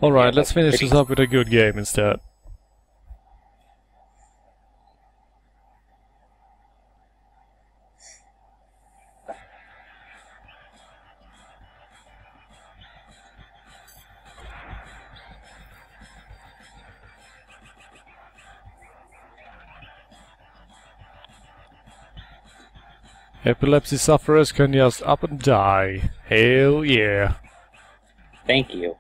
Alright, Yeah, let's finish this up with a good game instead. Epilepsy sufferers can just up and die. Hell yeah. Thank you.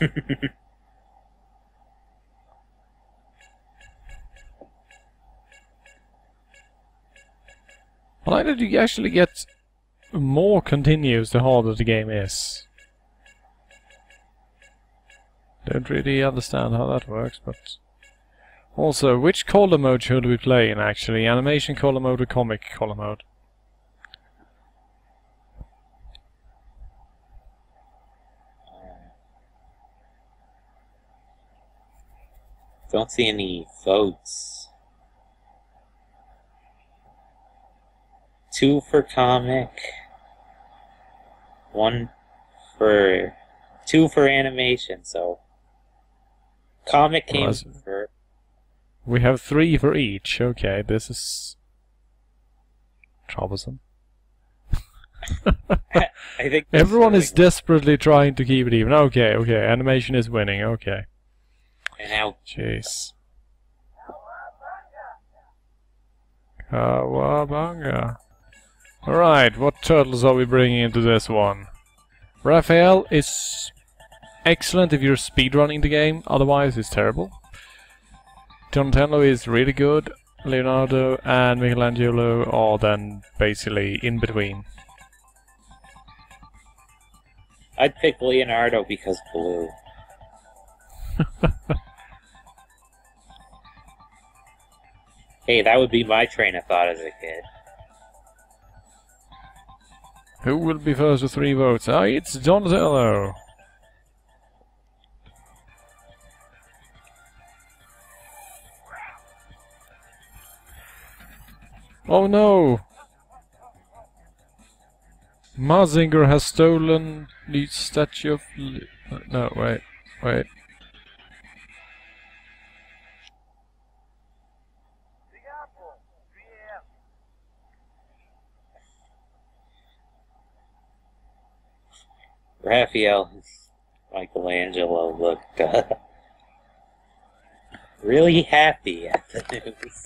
I like that you actually get more continues the harder the game is. Don't really understand how that works, but... Also, which color mode should we play in actually? Animation color mode or comic color mode? Don't see any votes. 2 for comic. 2 for animation, so... Comic came for... We have 3 for each. Okay, this is... troublesome. I think everyone is desperately trying to keep it even. Okay, animation is winning, okay. And now... Jeez. Cowabunga. Alright, what turtles are we bringing into this one? Raphael is excellent if you're speedrunning the game, otherwise it's terrible. Donatello is really good. Leonardo and Michelangelo are then basically in between. I'd pick Leonardo because blue. Hey, that would be my train of thought as a kid. Who will be first with 3 votes? Ah, it's Donatello! Oh no! Mazinger has stolen the statue of... No, wait. Raphael, Michelangelo looked really happy at the news.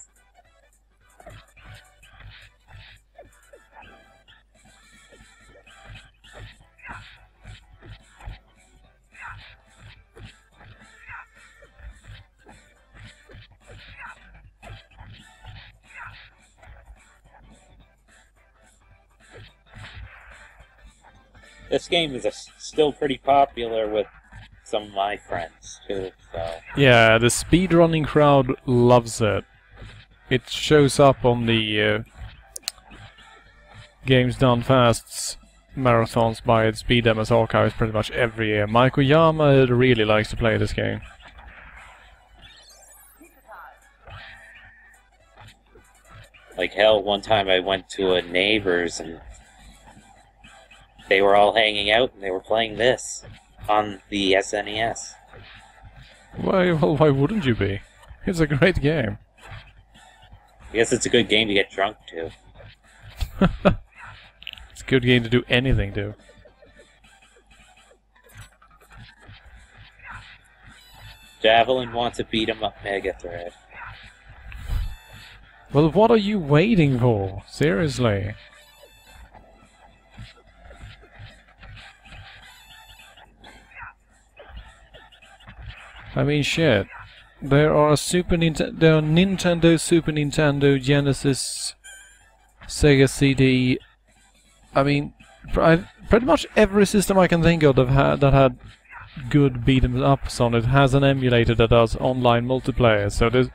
This game is still pretty popular with some of my friends, too, so... Yeah, the speedrunning crowd loves it. It shows up on the Games Done Fast's marathons by its Speed Demos archives pretty much every year. Mike Oyama really likes to play this game. Like hell, one time I went to a neighbor's and they were all hanging out and they were playing this on the SNES. Well, why wouldn't you be? It's a great game. I guess it's a good game to get drunk to. It's a good game to do anything to. Javelin wants a beat-em-up Mega Thread. Well, what are you waiting for? Seriously. I mean, shit. There are Nintendo, Super Nintendo, Genesis, Sega CD. I mean, pretty much every system I can think of that had good beat-em-ups on it has an emulator that does online multiplayer. So there's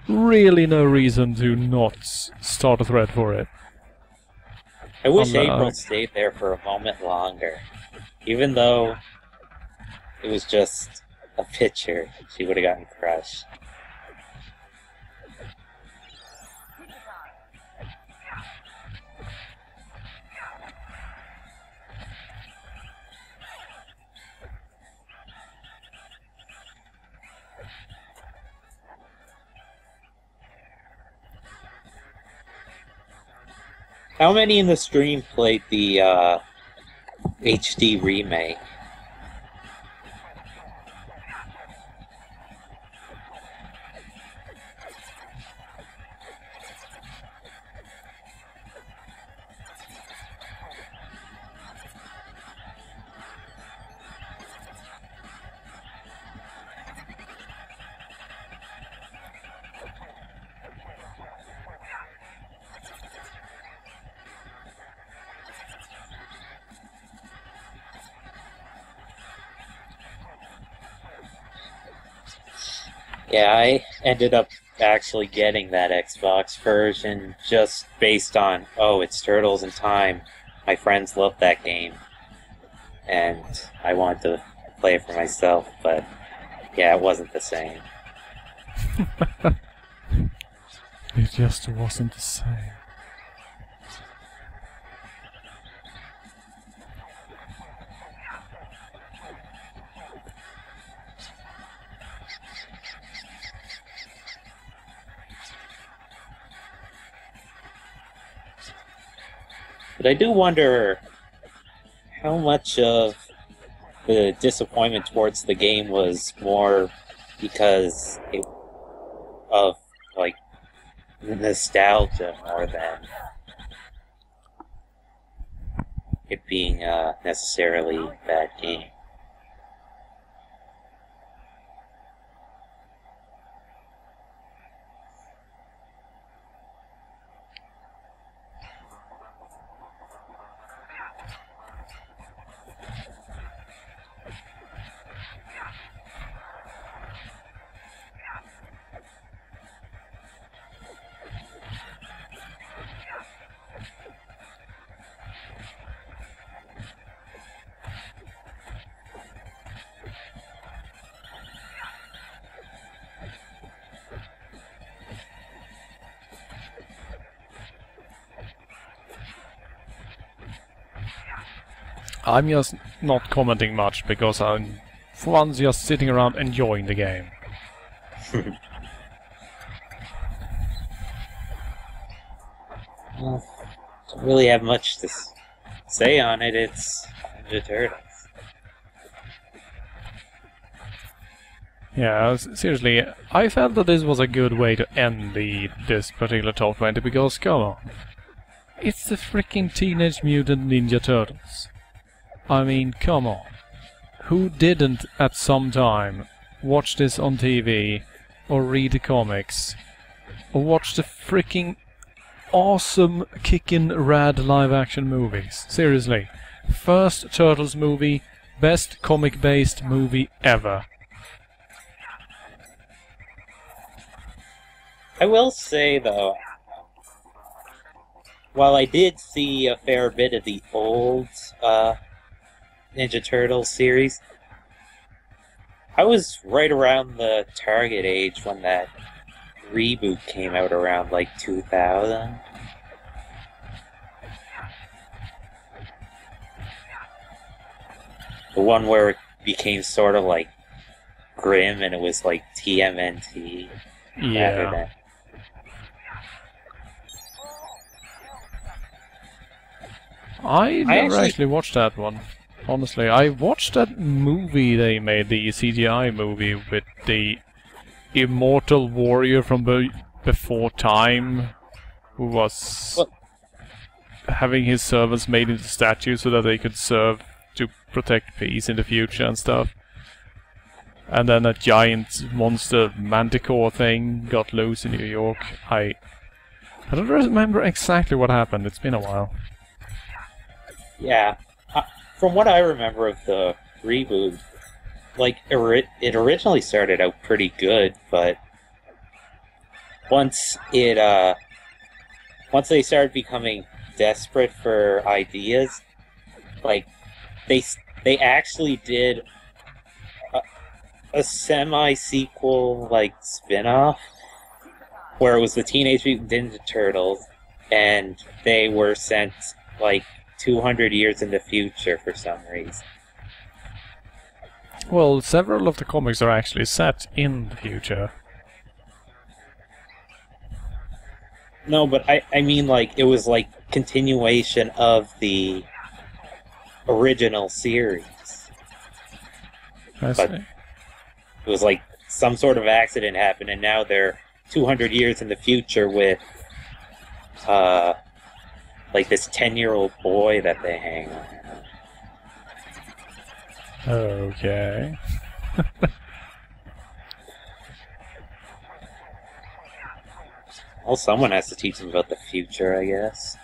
really no reason to not start a thread for it. I wish April stayed there for a moment longer. Even though it was just a picture, she would have gotten crushed. How many in the stream played the HD remake? Yeah, I ended up actually getting that Xbox version just based on, oh, it's Turtles in Time. My friends love that game. And I wanted to play it for myself, but yeah, it wasn't the same. It just wasn't the same. But I do wonder how much of the disappointment towards the game was more because of, like, nostalgia more than it being necessarily a bad game. I'm just not commenting much because I'm, for once, just sitting around enjoying the game. Well, don't really have much to say on it. It's Ninja Turtles. Yeah, seriously, I felt that this was a good way to end this particular top 20 because, come on, it's the freaking Teenage Mutant Ninja Turtles. I mean, come on. Who didn't at some time watch this on TV or read the comics or watch the freaking awesome kickin' rad live-action movies? Seriously. First Turtles movie, best comic-based movie ever. I will say, though, while I did see a fair bit of the old Ninja Turtles series, I was right around the target age when that reboot came out around, like, 2000. The one where it became sort of, like, grim and it was, like, TMNT. Yeah. Rather than... I never actually watched that one. Honestly, I watched that movie they made, the CGI movie with the immortal warrior from before time, who was having his servants made into statues so that they could serve to protect peace in the future and stuff. And then a giant monster manticore thing got loose in New York. I don't remember exactly what happened. It's been a while. Yeah. From what I remember of the reboot, like, it originally started out pretty good, but once they started becoming desperate for ideas, like, they actually did a semi-sequel, like, spin-off, where it was the Teenage Mutant Ninja Turtles, and they were sent, like, 200 years in the future for some reason. Well, several of the comics are actually set in the future. No, but I mean, like, it was, like, continuation of the original series. I But see. it was like some sort of accident happened, and now they're 200 years in the future with like this 10-year-old boy that they hang on. Okay. Well, someone has to teach them about the future, I guess.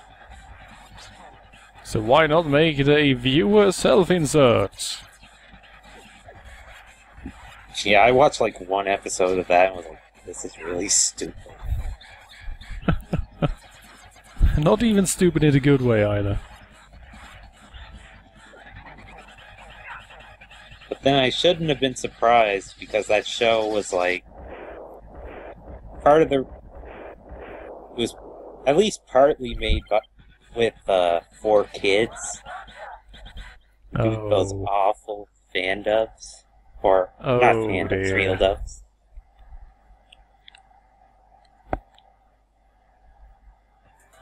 So why not make it a viewer self-insert? Yeah, I watched like one episode of that and was like, this is really stupid. Not even stupid in a good way either. But then I shouldn't have been surprised because that show was like part of the. It was at least partly made with for kids. Those Oh, awful fan dubs. Or not Oh, fan dubs, dear. real dubs.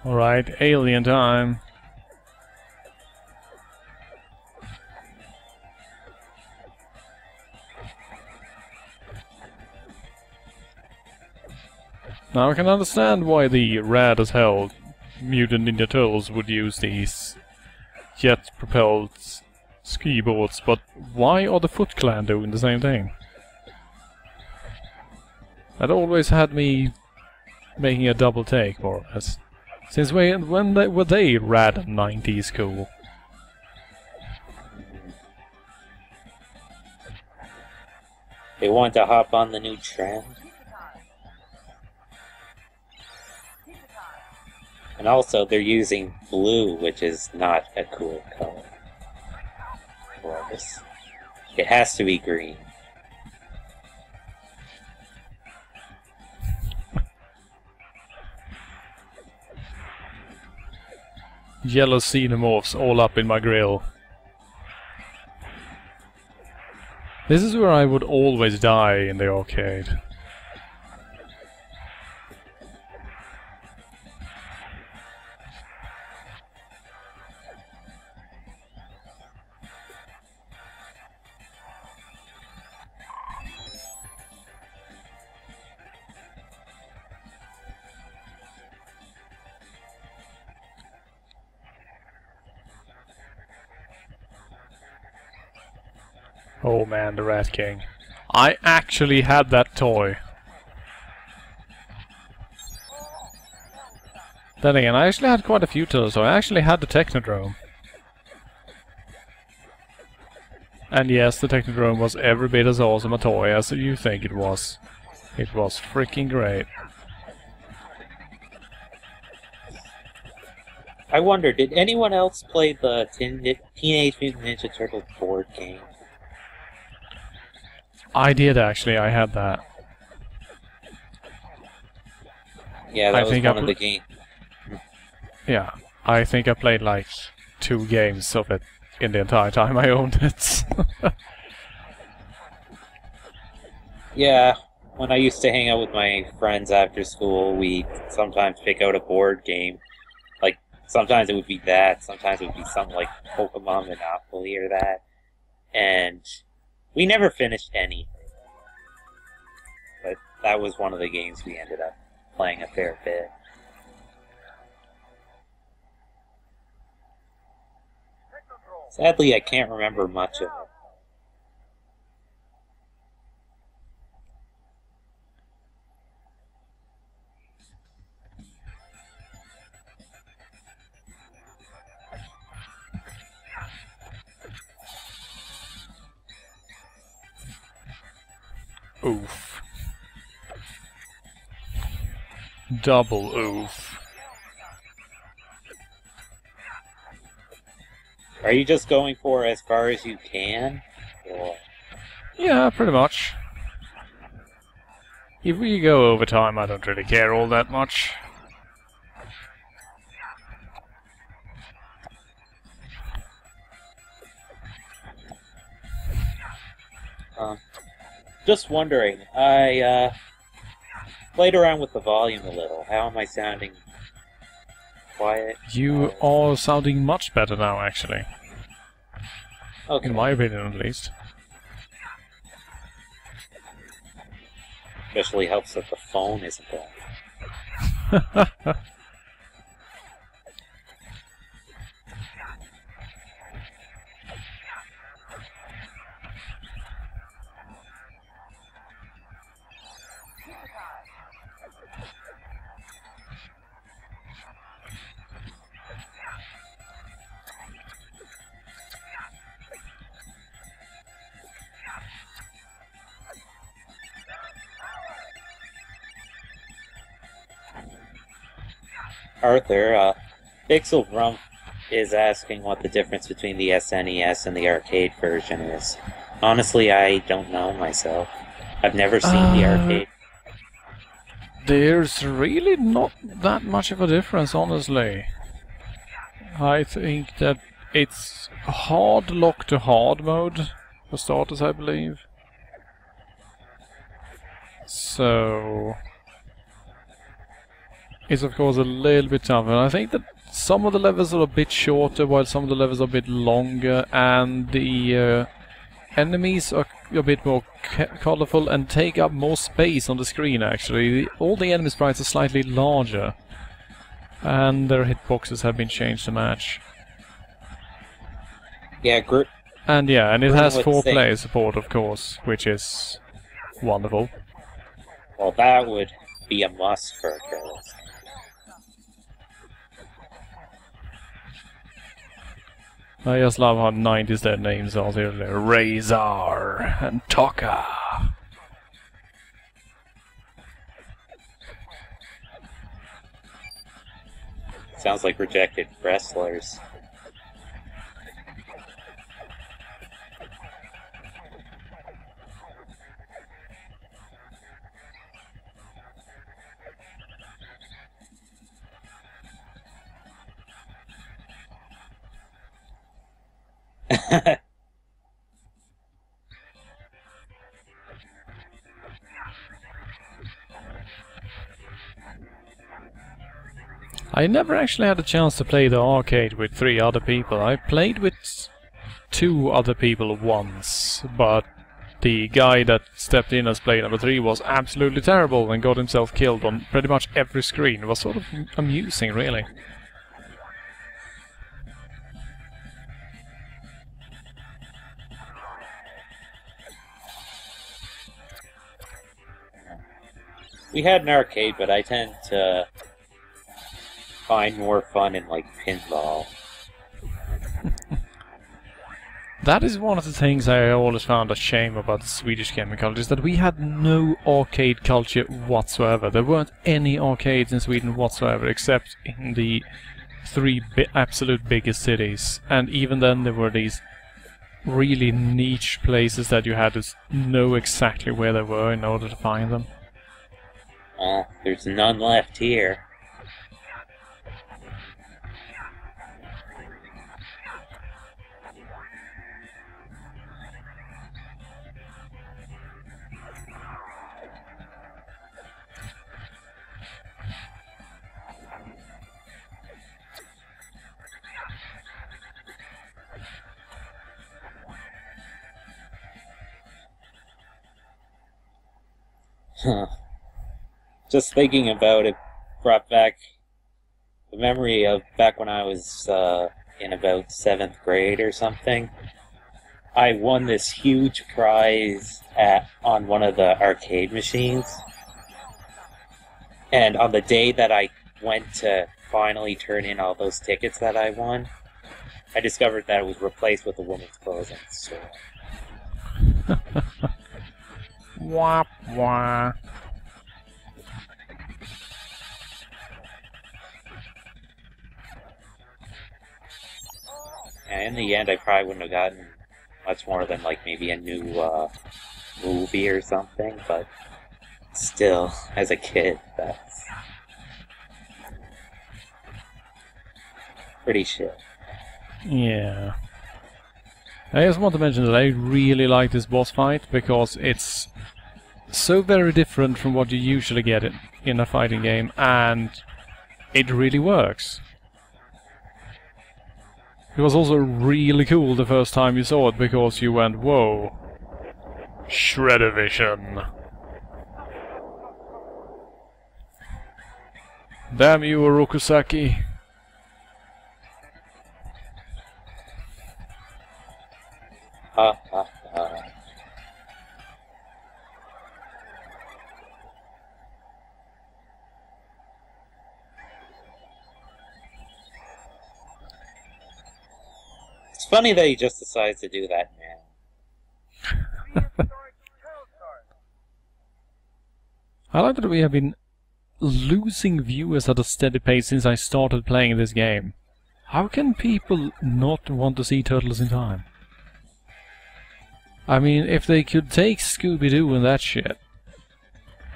alright, alien time. Now I can understand why the rad as hell Mutant Ninja Turtles would use these jet-propelled ski boards, but why are the Foot Clan doing the same thing? That always had me making a double take, more or less. Since when were they rad and 90s cool? They want to hop on the new trend. And also, they're using blue, which is not a cool color for this. It has to be green. Yellow xenomorphs all up in my grill. This is where I would always die in the arcade. Oh man, the Rat King. I actually had that toy. Then again, I actually had quite a few toys, so I actually had the Technodrome. And yes, the Technodrome was every bit as awesome a toy as you think it was. It was freaking great. I wonder, did anyone else play the Teenage Mutant Ninja Turtle board game? I did actually, I had that. Yeah, I that was think one of the games. Yeah, I think I played like 2 games of it in the entire time I owned it. Yeah, when I used to hang out with my friends after school, we'd sometimes pick out a board game. Like, sometimes it would be that, sometimes it would be something like Pokemon Monopoly or that. And we never finished anything. But that was one of the games we ended up playing a fair bit. Sadly, I can't remember much of it. Oof. Double oof. Are you just going for as far as you can? Or... Yeah, pretty much. If we go over time, I don't really care all that much. Just wondering, I played around with the volume a little. How am I sounding quiet. You are sounding much better now, actually. Okay. In my opinion, at least. Especially helps that the phone isn't on. Arthur, Pixel Rump is asking what the difference between the SNES and the arcade version is. Honestly, I don't know myself. I've never seen the arcade. There's really not that much of a difference, honestly. I think that it's hard lock to hard mode, for starters, I believe. So it's of course a little bit tougher. I think that some of the levels are a bit shorter, while some of the levels are a bit longer, and the enemies are a bit more colorful and take up more space on the screen, actually. All the enemy sprites are slightly larger, and their hitboxes have been changed to match. Yeah, and it has 4-player support, of course, which is wonderful. Well, that would be a must for a girl. I just love how 90s their names are. They're Razor and Taka. Sounds like rejected wrestlers. I never actually had a chance to play the arcade with 3 other people. I played with 2 other people once, but the guy that stepped in as player number 3 was absolutely terrible and got himself killed on pretty much every screen. It was sort of amusing, really. We had an arcade, but I tend to find more fun in, like, pinball. That is one of the things I always found a shame about the Swedish gaming culture, is that we had no arcade culture whatsoever. There weren't any arcades in Sweden whatsoever, except in the 3 absolute biggest cities. And even then there were these really niche places that you had to know exactly where they were in order to find them. There's none left here. Just thinking about it brought back the memory of back when I was in about 7th grade or something. I won this huge prize on one of the arcade machines. And on the day that I went to finally turn in all those tickets that I won, I discovered that it was replaced with a woman's clothing store. Wah, wah. And in the end, I probably wouldn't have gotten much more than, like, maybe a new movie or something, but still, as a kid, that's pretty shit. Yeah. I just want to mention that I really like this boss fight, because it's so very different from what you usually get in a fighting game, and it really works. It was also really cool the first time you saw it because you went, whoa. Shredder vision. Damn you, Orokusaki. Ha ha ha. It's funny that he just decides to do that now. I like that we have been losing viewers at a steady pace since I started playing this game. How can people not want to see Turtles in Time? I mean, if they could take Scooby-Doo and that shit,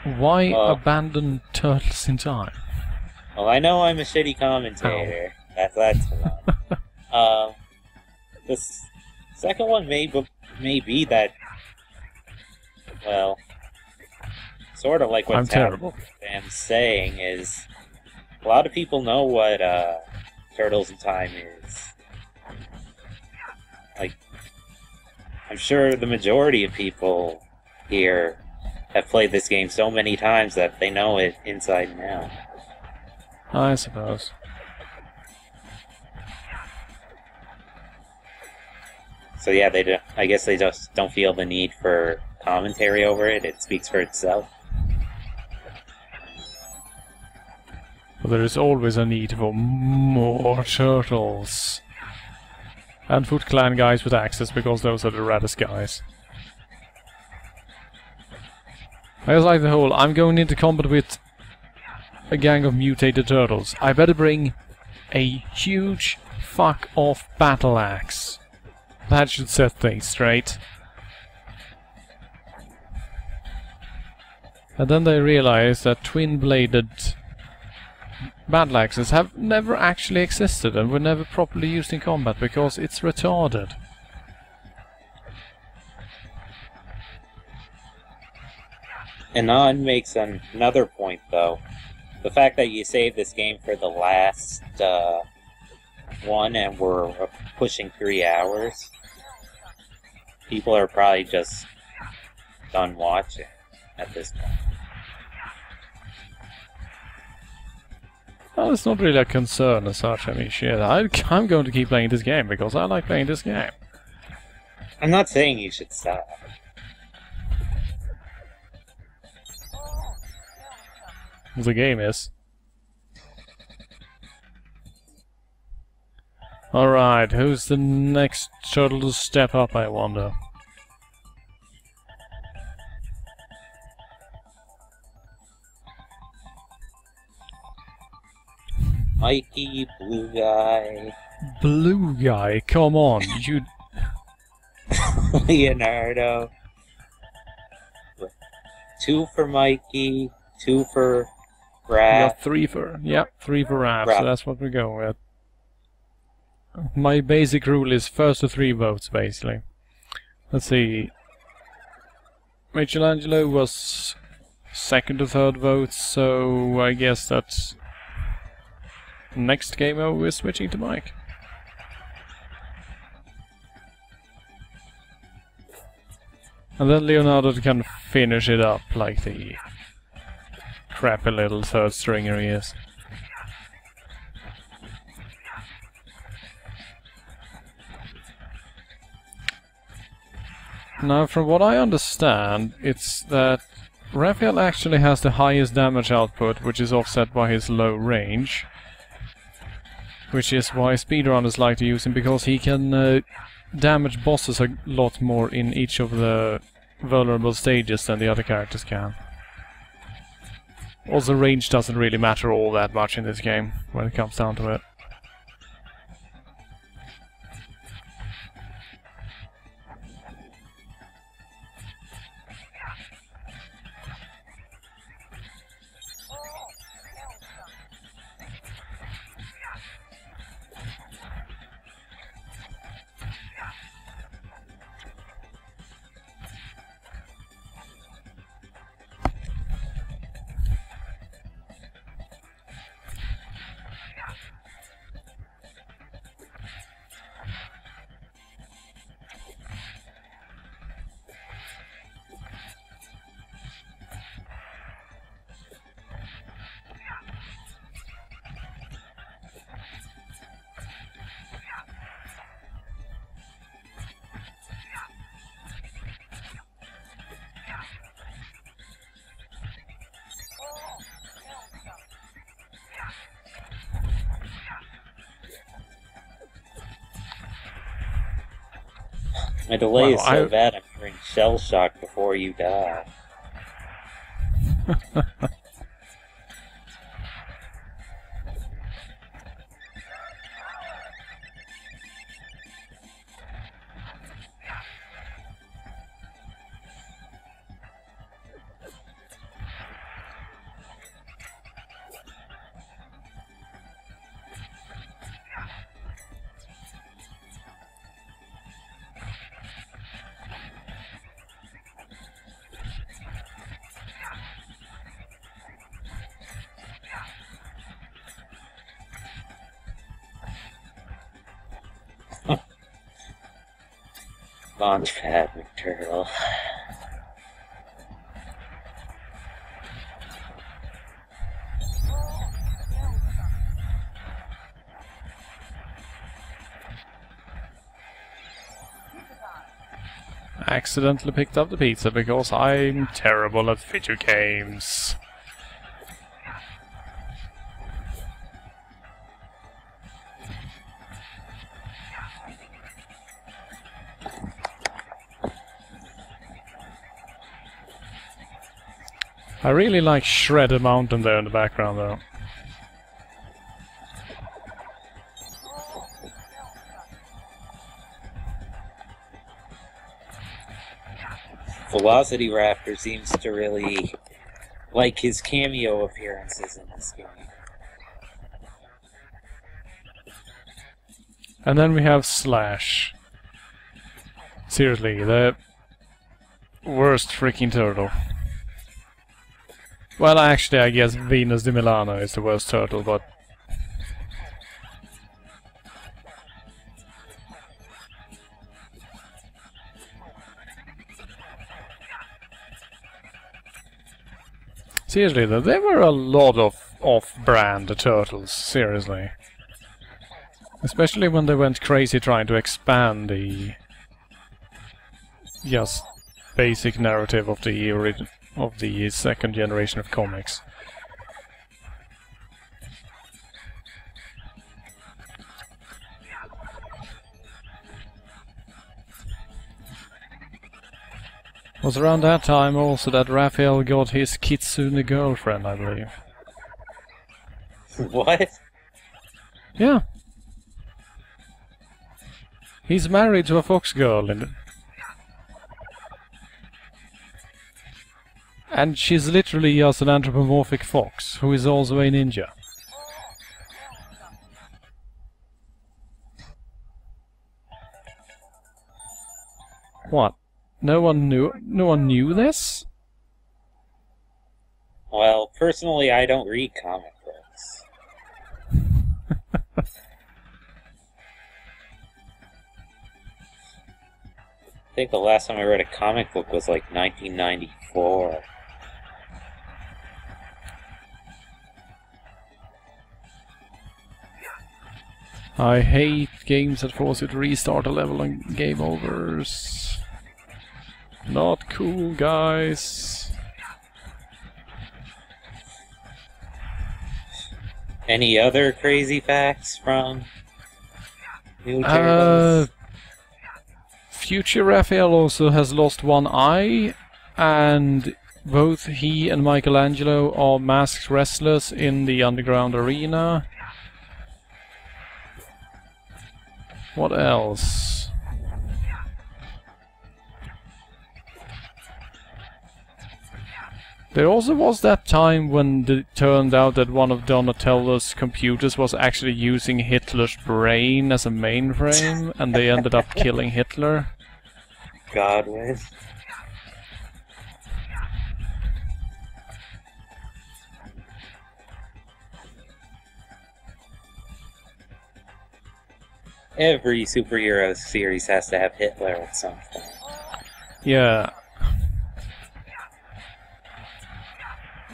why abandon Turtles in Time? Well, I know I'm a shitty commentator. That's enough. The second one may be that, well, sort of like what I'm terrible. Sam's saying is, a lot of people know what Turtles in Time is. Like, I'm sure the majority of people here have played this game so many times that they know it inside and out. I suppose. So yeah, I guess they just don't feel the need for commentary over it. It speaks for itself. But there is always a need for more turtles. And Foot Clan guys with axes, because those are the raddest guys. I just like the whole, I'm going into combat with a gang of mutated turtles. I better bring a huge fuck-off battle axe. That should set things straight. And then they realize that twin-bladed battle axes have never actually existed and were never properly used in combat because it's retarded. And Nan makes another point, though. The fact that you saved this game for the last one and we're pushing 3 hours, people are probably just done watching at this point. Well, it's not really a concern as such. I mean, shit, I'm going to keep playing this game because I like playing this game. I'm not saying you should stop. The game is. Alright, who's the next turtle to step up, I wonder? Mikey, blue guy. Blue guy, come on, you... Leonardo. 2 for Mikey, 2 for We Raph. got 3 for... Yep, 3 for Raph, Raph. so that's what we're going with. My basic rule is first to 3 votes, basically. Let's see. Michelangelo was second to third votes, so I guess that's... Next game over, we're switching to Mike. And then Leonardo can finish it up like the crappy little third stringer he is. Now, from what I understand, it's that Raphael actually has the highest damage output, which is offset by his low range. Which is why speedrunners like to use him, because he can damage bosses a lot more in each of the vulnerable stages than the other characters can. Also, range doesn't really matter all that much in this game, when it comes down to it. My delay is Wow, so bad I'm hearing shell shock before you die. Launchpad McTurtle. Accidentally picked up the pizza because I'm terrible at video games. I really like Shredder Mountain there in the background though. Velocity Raptor seems to really like his cameo appearances in this game. And then we have Slash. Seriously, the worst freaking turtle. Well, actually, I guess Venus de Milano is the worst turtle, but... Seriously though, there were a lot of off-brand turtles, seriously. Especially when they went crazy trying to expand the... just basic narrative of the second generation of comics. It was around that time also that Raphael got his Kitsune girlfriend, I believe. What? Yeah. He's married to a fox girl and she's literally just an anthropomorphic fox, who is also a ninja. What? No one knew this? Well, personally, I don't read comic books. I think the last time I read a comic book was like 1994. I hate games that force you to restart a level and game overs. Not cool, guys. Any other crazy facts from New Turtles? Future Raphael also has lost one eye, and both he and Michelangelo are masked wrestlers in the underground arena. What else? There also was that time when it turned out that one of Donatello's computers was actually using Hitler's brain as a mainframe, and they ended up killing Hitler. Godwin. Every superhero series has to have Hitler at some point. Yeah.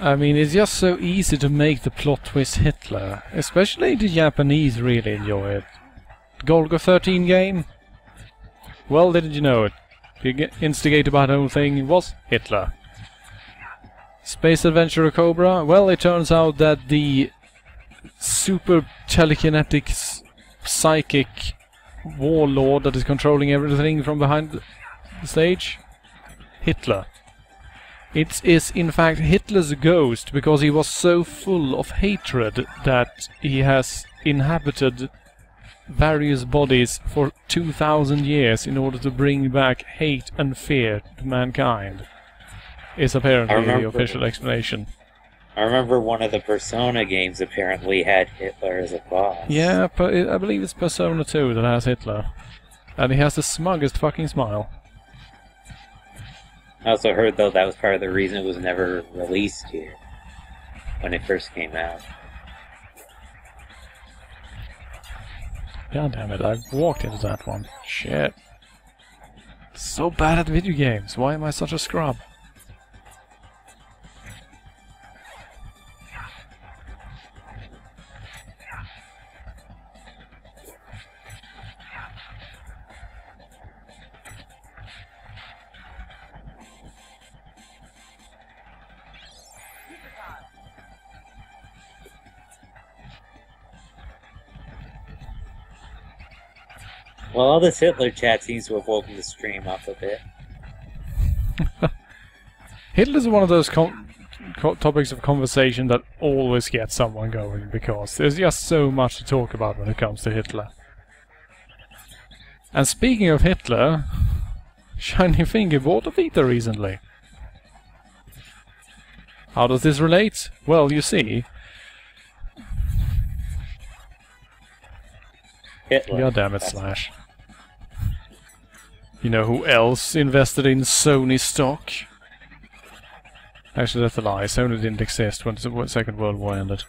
I mean, it's just so easy to make the plot twist Hitler. Especially the Japanese really enjoy it. Golgo 13 game? Well, didn't you know it? The instigator behind the whole thing was Hitler. Space Adventurer Cobra? Well, it turns out that the super telekinetic psychic warlord that is controlling everything from behind the stage? Hitler. It is in fact Hitler's ghost, because he was so full of hatred that he has inhabited various bodies for 2,000 years in order to bring back hate and fear to mankind. Is apparently the official explanation. I remember one of the Persona games apparently had Hitler as a boss. Yeah, I believe it's Persona 2 that has Hitler. And he has the smuggest fucking smile. I also heard, though, that was part of the reason it was never released here when it first came out. God damn it, I walked into that one. Shit. So bad at video games. Why am I such a scrub? Well, all this Hitler chat seems to have woken the stream up a bit. Hitler's one of those topics of conversation that always gets someone going, because there's just so much to talk about when it comes to Hitler. And speaking of Hitler, Shiny Finger bought a Vita recently. How does this relate? Well, you see... Hitler. God damn it, Slash. You know who else invested in Sony stock? Actually, that's a lie. Sony didn't exist when the Second World War ended.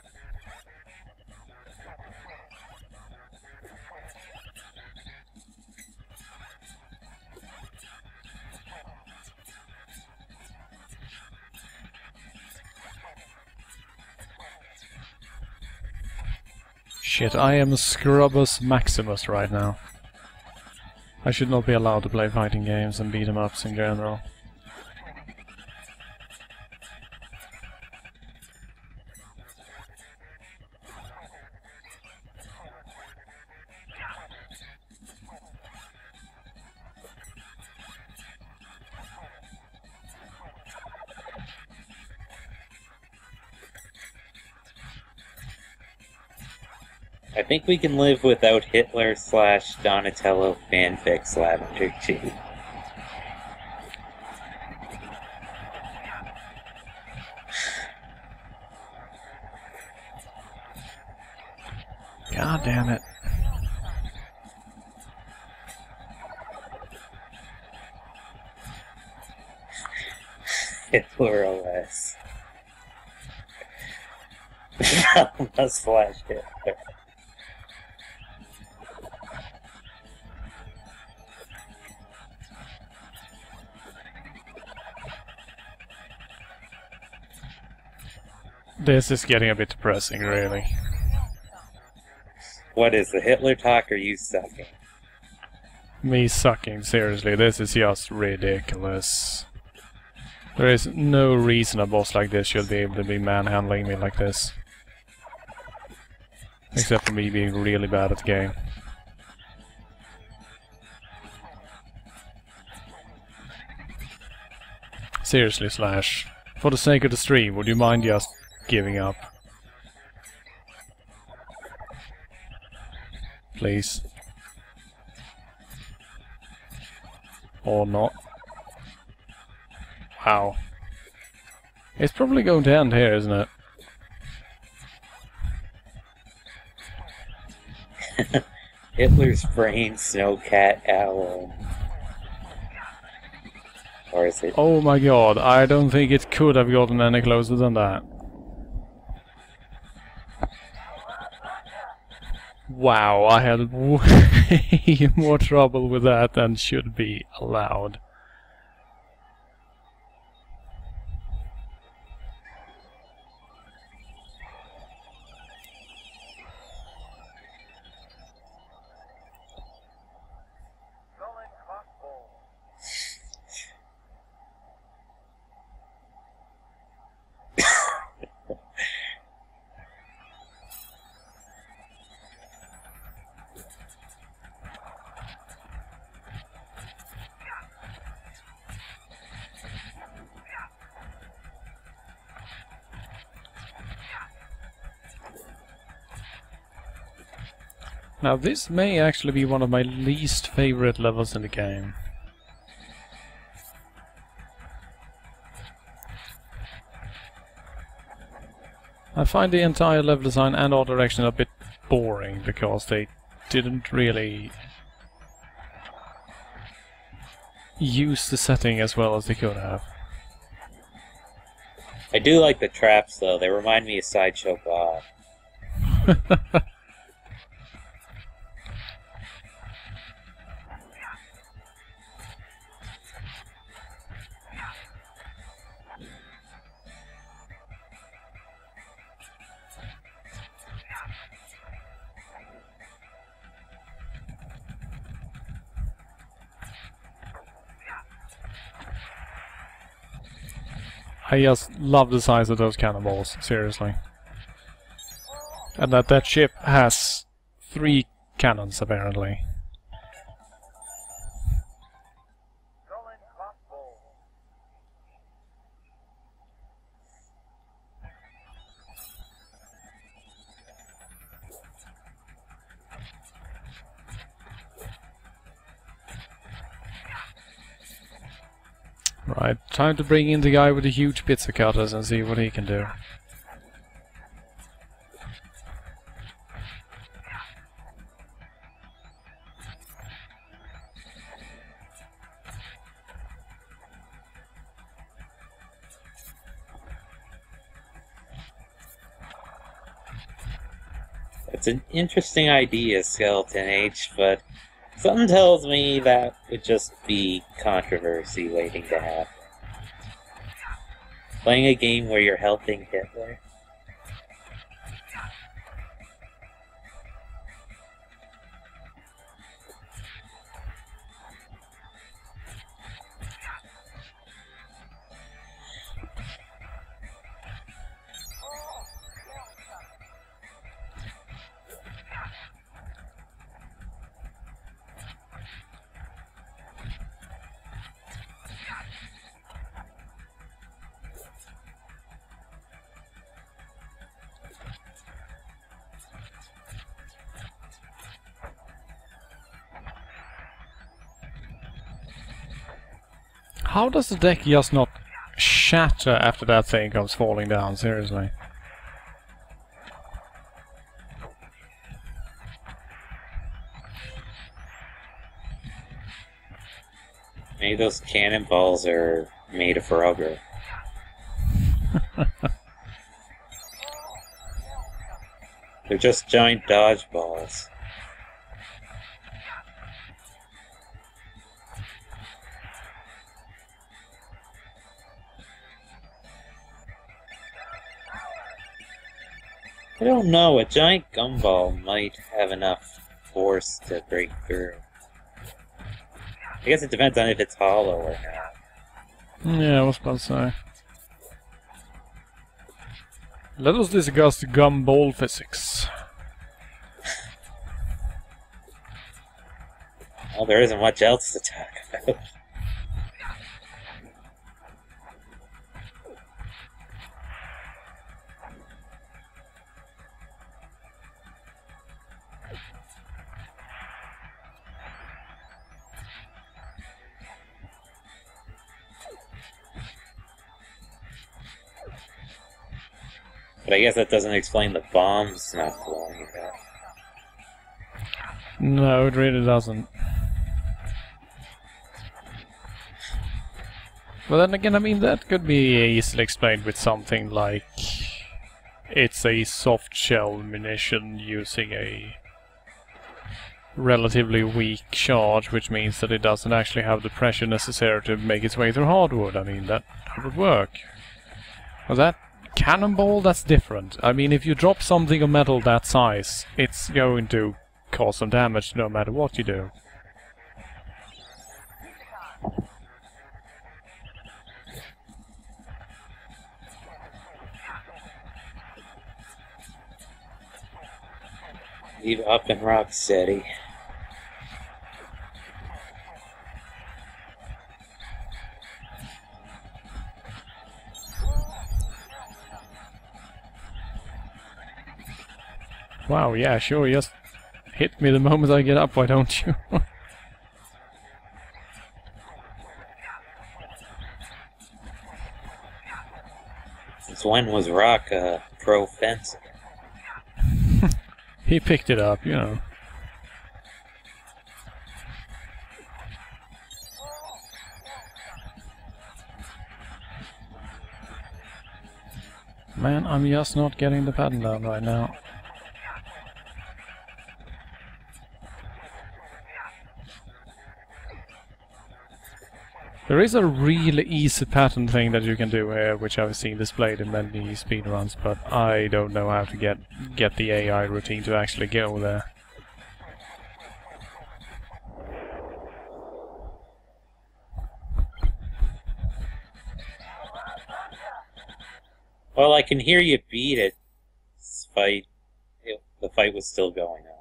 Shit, I am Scrubbus Maximus right now. I should not be allowed to play fighting games and beat 'em ups in general. I think we can live without Hitler / Donatello fanfics, Lavender G. God damn it. Hitler OS. Let's flash Hitler. This is getting a bit depressing, really. What is the Hitler talk or you sucking? Me sucking, seriously, this is just ridiculous. There is no reason a boss like this should be able to be manhandling me like this. Except for me being really bad at the game. Seriously, Slash. For the sake of the stream, would you mind just giving up? Please. Or not. Wow. It's probably going to end here, isn't it? Hitler's brain, snowcat, owl. Or is it? Oh my god, I don't think it could have gotten any closer than that. Wow, I had way more trouble with that than should be allowed. Now this may actually be one of my least favorite levels in the game. I find the entire level design and art direction a bit boring because they didn't really use the setting as well as they could have. I do like the traps, though. They remind me of Sideshow Bob. I just love the size of those cannonballs, seriously. And that ship has 3 cannons, apparently. Right, time to bring in the guy with the huge pizza cutters and see what he can do. It's an interesting idea, Skeleton H, but something tells me that would just be controversy waiting to happen. Playing a game where you're helping Hitler. How does the deck just not shatter after that thing comes falling down, seriously? Maybe those cannonballs are made of rubber. They're just giant dodgeballs. I don't know, a giant gumball might have enough force to break through. I guess it depends on if it's hollow or not. Yeah, I was about to say. Let us discuss gumball physics. Well, there isn't much else to talk about. But I guess that doesn't explain the bombs not blowing it up. No, it really doesn't. But then again, I mean, that could be easily explained with something like it's a soft shell munition using a relatively weak charge, which means that it doesn't actually have the pressure necessary to make its way through hardwood. I mean, that would work. But that cannonball, that's different. I mean, if you drop something of metal that size, it's going to cause some damage no matter what you do. Leave up and rock steady. Wow, yeah, sure, just hit me the moment I get up, why don't you? Since when was Rock a pro fencer? He picked it up, you know. Man, I'm just not getting the pattern down right now. There is a really easy pattern thing that you can do here, which I've seen displayed in many speedruns, but I don't know how to get the AI routine to actually go there. Well, I can hear you beat it. This fight, the fight was still going on.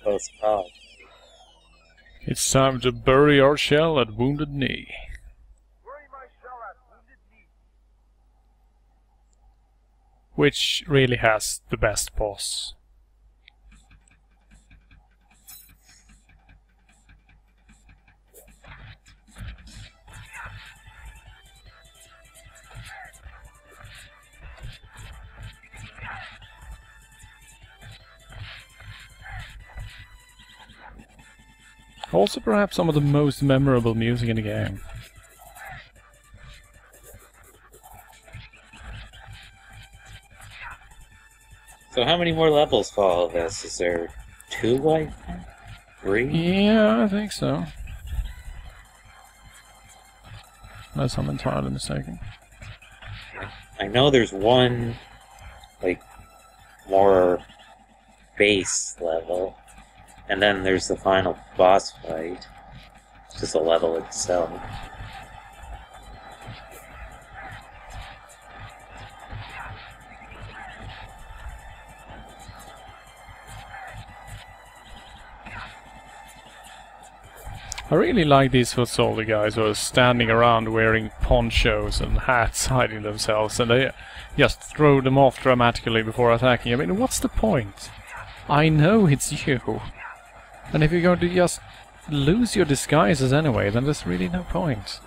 Close call. It's time to bury our shell at Wounded Knee. Bury my shell at Wounded Knee. Which really has the best boss. Also perhaps some of the most memorable music in the game. So how many more levels follow this? Is there 2, I think? 3? Yeah, I think so. Unless I'm entirely mistaken. I know there's one, like, more base level. And then there's the final boss fight, just a level itself. I really like these foot soldier guys who are standing around wearing ponchos and hats hiding themselves, and they just throw them off dramatically before attacking. I mean, what's the point? I know it's you. And if you're going to just lose your disguises anyway, then there's really no point.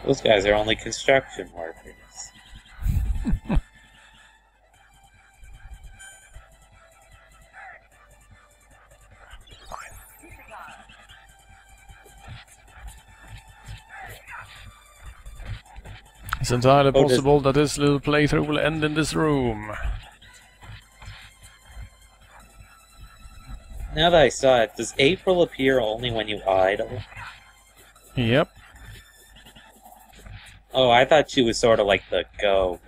Those guys are only construction workers. It's entirely possible that this little playthrough will end in this room. Now that I saw it, does April appear only when you idle? Yep. Oh, I thought she was sort of like the go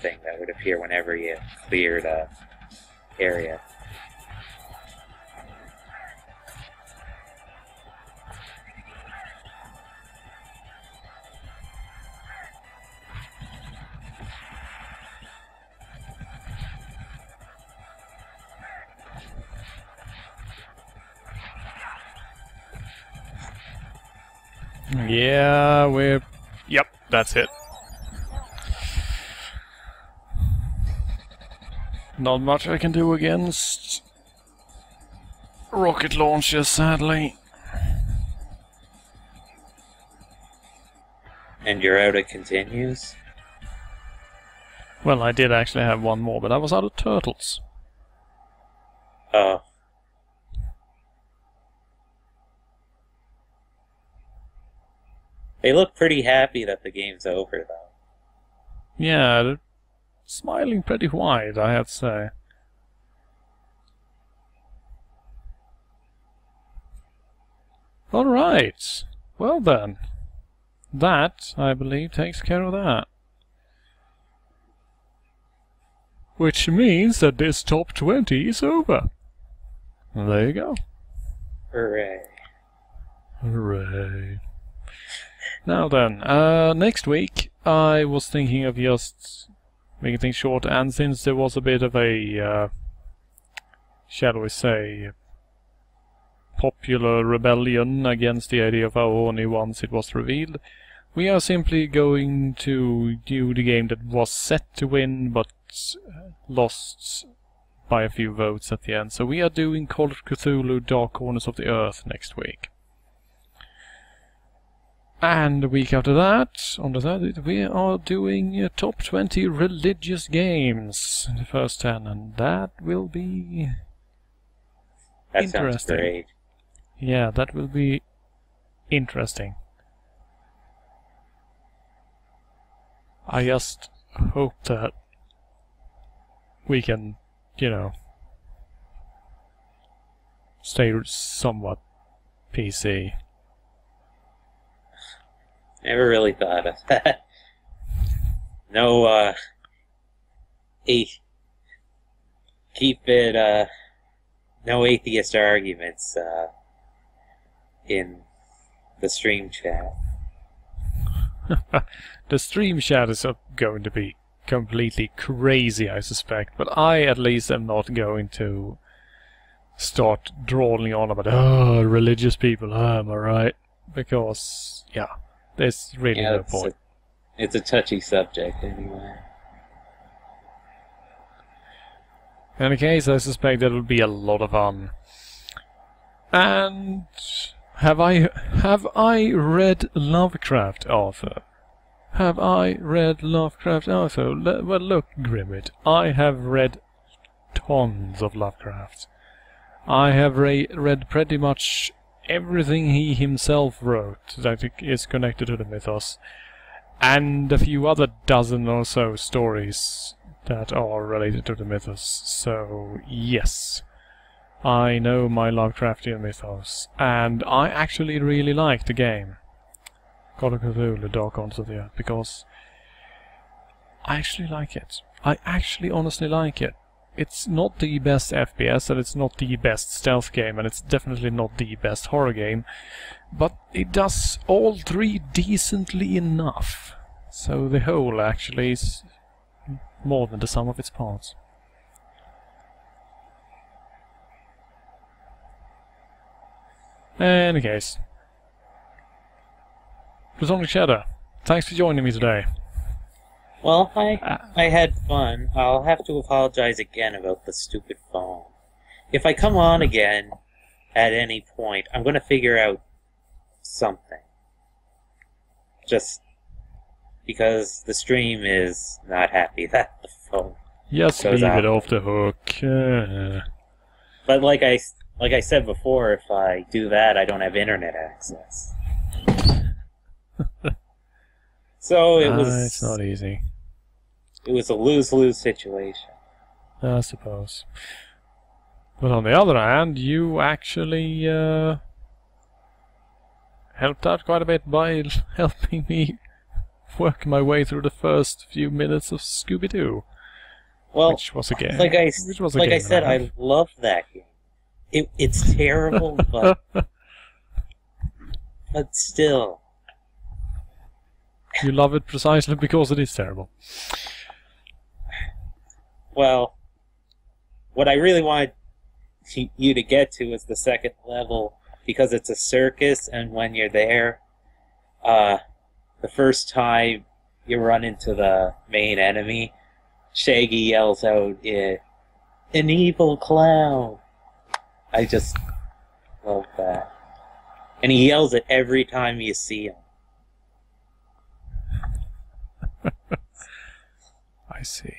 thing that would appear whenever you cleared a area. Yeah, we're... Yep, that's it. Not much I can do against rocket launchers, sadly. And you're out of continues? Well, I did actually have one more, but I was out of turtles. Oh. They look pretty happy that the game's over, though. Yeah, they're smiling pretty wide, I have to say. Alright, well then. That, I believe, takes care of that. Which means that this top 20 is over. There you go. Hooray. Hooray. Now then, next week I was thinking of just making things short, and since there was a bit of a, shall we say, popular rebellion against the idea of Aoni once it was revealed, we are simply going to do the game that was set to win, but lost by a few votes at the end. So we are doing Call of Cthulhu Dark Corners of the Earth next week. And the week after that, on the 30th, we are doing top 20 religious games, the first 10, and that will be That interesting. sounds great. Yeah, that will be interesting. I just hope that we can, you know, stay somewhat PC. Never really thought of that. No, keep it, no atheist arguments, in the stream chat. The stream chat is going to be completely crazy, I suspect, but I at least am not going to start drawing on about, oh, religious people, am I right? Because, yeah, there's really no point. It's a touchy subject, anyway. In any case, I suspect that will be a lot of fun. And have I read Lovecraft, Arthur? Have I read Lovecraft, Arthur? Well, look, Grimmett, I have read tons of Lovecraft. I have read pretty much everything he himself wrote that is connected to the mythos, and a few other dozen or so stories that are related to the mythos. So, yes, I know my Lovecraftian mythos, and I actually really like the game Call of Cthulhu Dark Corners of the Earth, because I actually like it. I actually honestly like it. It's not the best FPS, and it's not the best stealth game, and it's definitely not the best horror game, but it does all three decently enough. So the whole actually is more than the sum of its parts. In any case, Platonic Shadow, thanks for joining me today. Well, I had fun. I'll have to apologize again about the stupid phone. If I come on again at any point, I'm going to figure out something. Just because the stream is not happy that the phone Just goes leave out. it off the hook. But like I said before, if I do that, I don't have internet access. So It's not easy, it was a lose-lose situation. I suppose. But on the other hand, you actually helped out quite a bit by helping me work my way through the first few minutes of Scooby-Doo. Well, Which was a game. like I game said, and a half. I love that game. It's terrible, but still. You love it precisely because it is terrible. Well, what I really wanted you to get to is the second level, because it's a circus, and when you're there, the first time you run into the main enemy, Shaggy yells out, "An evil clown!" I just love that. And he yells it every time you see him. I see.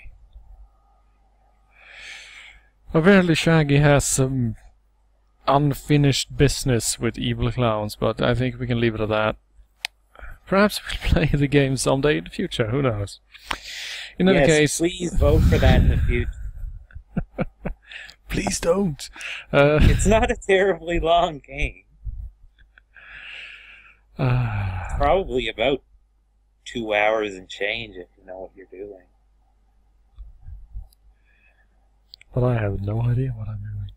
Apparently Shaggy has some unfinished business with evil clowns, but I think we can leave it at that. Perhaps we'll play the game someday in the future, who knows. In any case... please vote for that in the future. Please don't! It's not a terribly long game. It's probably about 2 hours and change if you know what you're doing. But I have no idea what I'm doing.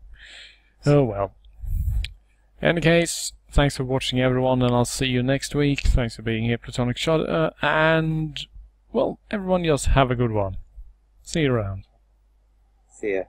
Oh well. In any case, Thanks for watching, everyone, and I'll see you next week. Thanks for being here, Platonic Shot, and, well, everyone just have a good one. See you around. See ya.